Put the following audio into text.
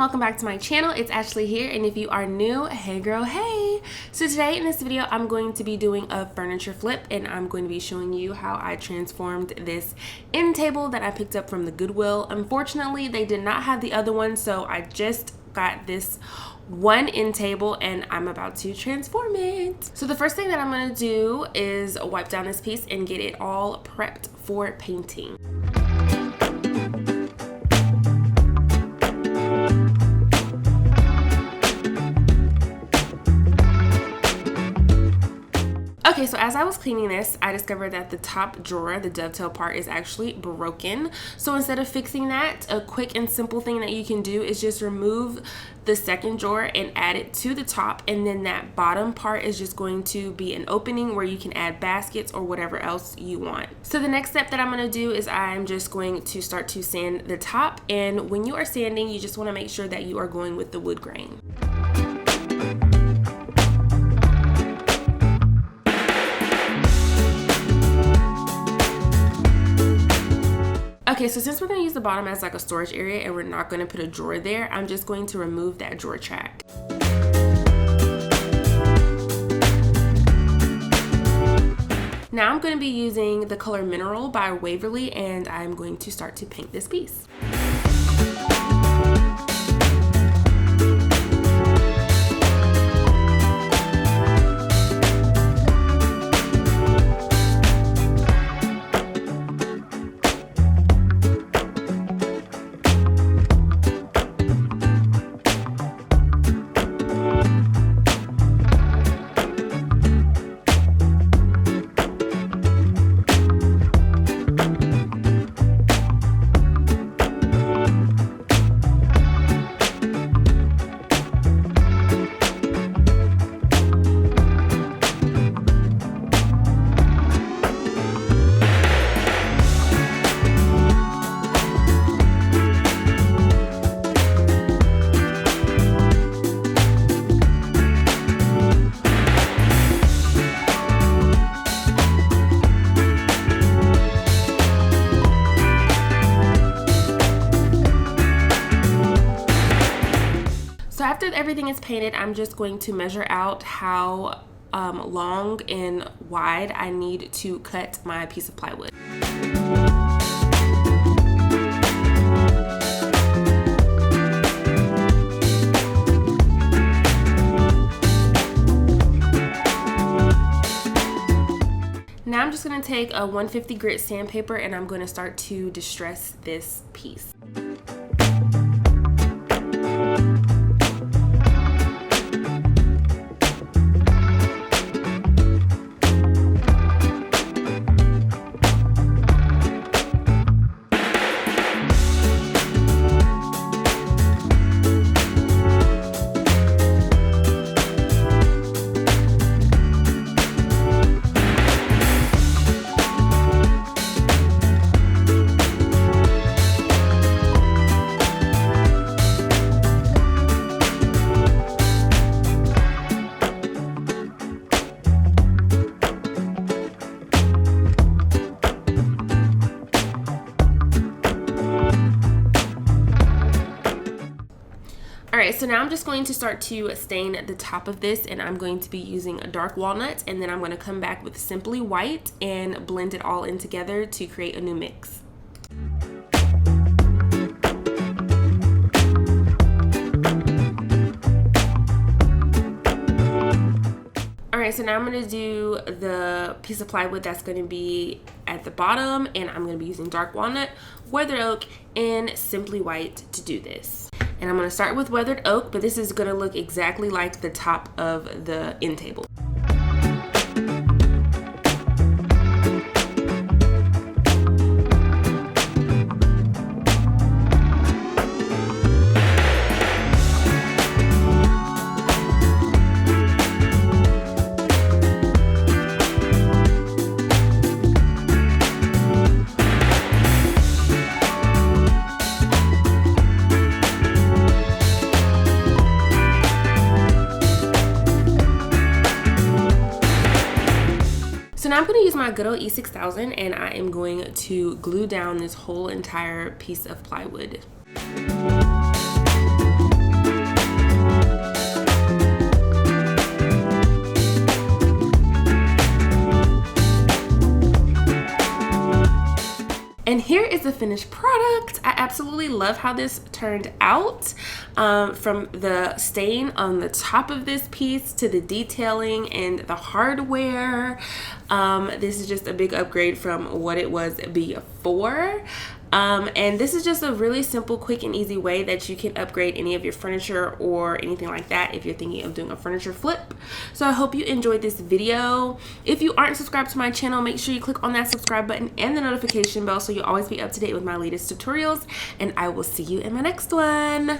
welcome back to my channel. It's Ashleigh here, and if you are new, hey girl, hey. So today in this video I'm going to be doing a furniture flip, and I'm going to be showing you how I transformed this end table that I picked up from the Goodwill. Unfortunately, they did not have the other one, so I just got this one end table and I'm about to transform it. So the first thing that I'm going to do is wipe down this piece and get it all prepped for painting. Okay, so as I was cleaning this, I discovered that the top drawer, the dovetail part, is actually broken. So instead of fixing that, a quick and simple thing that you can do is just remove the second drawer and add it to the top, and then that bottom part is just going to be an opening where you can add baskets or whatever else you want. So the next step that I'm going to do is I'm just going to start to sand the top, and when you are sanding, you just want to make sure that you are going with the wood grain. Okay, so since we're going to use the bottom as like a storage area and we're not going to put a drawer there, I'm just going to remove that drawer track. Now I'm going to be using the color Mineral by Waverly, and I'm going to start to paint this piece. After everything is painted, I'm just going to measure out how long and wide I need to cut my piece of plywood. Now I'm just going to take a 150 grit sandpaper and I'm going to start to distress this piece. Alright, so now I'm just going to start to stain the top of this, and I'm going to be using a dark walnut, and then I'm going to come back with Simply White and blend it all in together to create a new mix. Alright, so now I'm going to do the piece of plywood that's going to be at the bottom, and I'm going to be using dark walnut, weathered oak, and Simply White to do this. And I'm going to start with weathered oak, but this is going to look exactly like the top of the end table. So now I'm going to use my good old E6000 and I am going to glue down this whole entire piece of plywood. And here is the finished product. I absolutely love how this turned out. From the stain on the top of this piece to the detailing and the hardware. This is just a big upgrade from what it was before. And this is just a really simple, quick, and easy way that you can upgrade any of your furniture or anything like that if you're thinking of doing a furniture flip. So I hope you enjoyed this video. If you aren't subscribed to my channel, make sure you click on that subscribe button and the notification bell so you'll always be up to date with my latest tutorials. And I will see you in my next one.